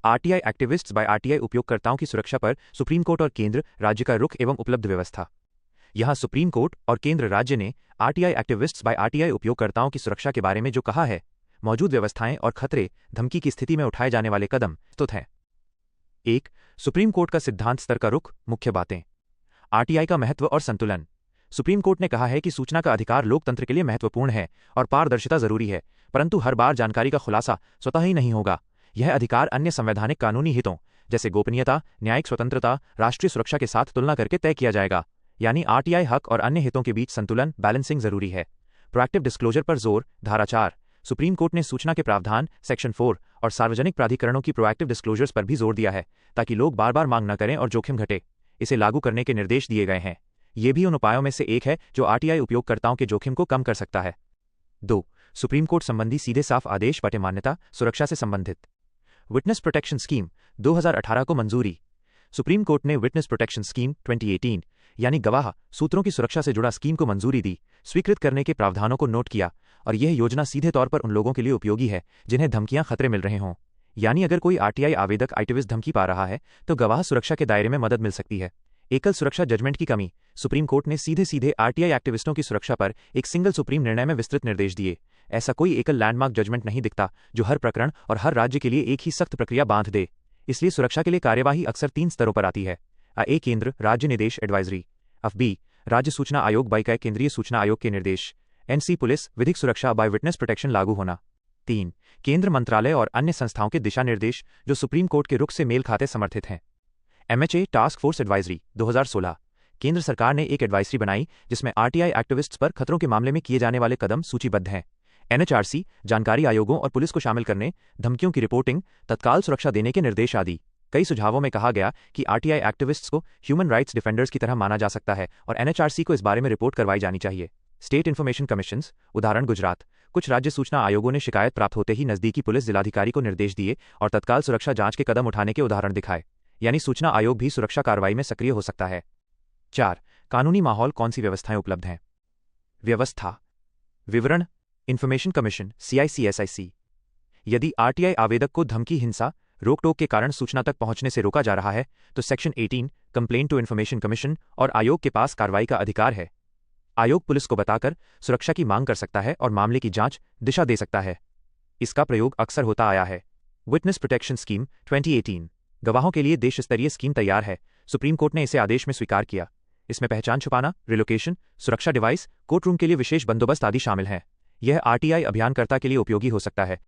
RTI activists bye RTI उपयोगकर्ताओं की सुरक्षा पर सुप्रीम कोर्ट और केंद्र राज्य का रुख एवं उपलब्ध व्यवस्था। यहां सुप्रीम कोर्ट और केंद्र राज्य ने आरटीआई एक्टिविस्ट्स बाय आरटीआई उपयोगकर्ताओं की सुरक्षा के बारे में जो कहा है, मौजूद व्यवस्थाएं और खतरे धमकी की स्थिति में उठाए जाने वाले कदम प्रस्तुत हैं। 1. सुप्रीम कोर्ट का सिद्धांत स्तर का रुख, मुख्य बातें। आरटीआई का महत्व और संतुलन। सुप्रीम कोर्ट ने कहा है कि सूचना का अधिकार लोकतंत्र के लिए महत्वपूर्ण है और पारदर्शिता जरूरी है, परंतु हर बार जानकारी का खुलासा स्वतः ही नहीं होगा। यह अधिकार अन्य संवैधानिक कानूनी हितों जैसे गोपनीयता, न्यायिक स्वतंत्रता, राष्ट्रीय सुरक्षा के साथ तुलना करके तय किया जाएगा। यानी आरटीआई हक और अन्य हितों के बीच संतुलन, बैलेंसिंग जरूरी है। प्रोएक्टिव डिस्क्लोजर पर जोर, धारा 4। सुप्रीम कोर्ट ने सूचना के प्रावधान सेक्शन 4 और सार्वजनिक प्राधिकरणों की प्रोएक्टिव डिस्क्लोजर्स पर भी जोर दिया है, ताकि लोग बार बार मांग न करें और जोखिम घटे। इसे लागू करने के निर्देश दिए गए हैं। ये भी उन उपायों में से एक है जो आरटीआई उपयोगकर्ताओं के जोखिम को कम कर सकता है। 2. सुप्रीम कोर्ट संबंधी सीधे साफ आदेश पटे मान्यता, सुरक्षा से संबंधित। विटनेस प्रोटेक्शन स्कीम 2018 को मंजूरी। सुप्रीम कोर्ट ने विटनेस प्रोटेक्शन स्कीम 2018 यानी गवाह सूत्रों की सुरक्षा से जुड़ा स्कीम को मंजूरी दी। स्वीकृत करने के प्रावधानों को नोट किया और यह योजना सीधे तौर पर उन लोगों के लिए उपयोगी है जिन्हें धमकियां खतरे मिल रहे हों। यानी अगर कोई आरटीआई आवेदक एक्टिविस्ट धमकी पा रहा है तो गवाह सुरक्षा के दायरे में मदद मिल सकती है। एकल सुरक्षा जजमेंट की कमी। सुप्रीम कोर्ट ने सीधे सीधे आरटीआई एक्टिविस्टों की सुरक्षा पर एक सिंगल सुप्रीम निर्णय में विस्तृत निर्देश दिए। ऐसा कोई एकल लैंडमार्क जजमेंट नहीं दिखता जो हर प्रकरण और हर राज्य के लिए एक ही सख्त प्रक्रिया बांध दे। इसलिए सुरक्षा के लिए कार्यवाही अक्सर 3 स्तरों पर आती है। ए. केंद्र राज्य निर्देश एडवाइजरी। बी. राज्य सूचना आयोग बाय केंद्रीय सूचना आयोग के निर्देश। एनसी पुलिस विधिक सुरक्षा बाय विटनेस प्रोटेक्शन लागू होना। 3. केंद्र मंत्रालय और अन्य संस्थाओं के दिशा निर्देश जो सुप्रीम कोर्ट के रुख से मेल खाते समर्थित हैं। MHA task force advisory 2016। केंद्र सरकार ने एक एडवाइजरी बनाई जिसमें आरटीआई एक्टिविस्ट्स पर खतरों के मामले में किए जाने वाले कदम सूचीबद्ध हैं। एनएचआरसी जानकारी आयोगों और पुलिस को शामिल करने, धमकियों की रिपोर्टिंग, तत्काल सुरक्षा देने के निर्देश आदि। कई सुझावों में कहा गया कि आरटीआई एक्टिविस्ट्स को ह्यूमन राइट्स डिफेंडर्स की तरह माना जा सकता है और एनएचआरसी को इस बारे में रिपोर्ट करवाई जानी चाहिए। स्टेट इन्फॉर्मेशन कमीशंस, उदाहरण गुजरात। कुछ राज्य सूचना आयोगों ने शिकायत प्राप्त होते ही नजदीकी पुलिस जिलाधिकारी को निर्देश दिए और तत्काल सुरक्षा जांच के कदम उठाने के उदाहरण दिखाए। यानी सूचना आयोग भी सुरक्षा कार्रवाई में सक्रिय हो सकता है। 4. कानूनी माहौल, कौन सी व्यवस्थाएं उपलब्ध हैं। व्यवस्था विवरण। Information commission CICSIC। यदि आरटीआई आवेदक को धमकी, हिंसा, रोक टोक के कारण सूचना तक पहुंचने से रोका जा रहा है तो section 18 complaint to information commission और आयोग के पास कार्रवाई का अधिकार है। आयोग पुलिस को बताकर सुरक्षा की मांग कर सकता है और मामले की जांच दिशा दे सकता है। इसका प्रयोग अक्सर होता आया है। विटनेस प्रोटेक्शन स्कीम 2018 गवाहों के लिए देश स्तरीय स्कीम तैयार है। सुप्रीम कोर्ट ने इसे आदेश में स्वीकार किया। इसमें पहचान छुपाना, रिलोकेशन, सुरक्षा डिवाइस, कोर्ट रूम के लिए विशेष बंदोबस्त आदि शामिल हैं। यह आरटीआई अभियानकर्ता के लिए उपयोगी हो सकता है।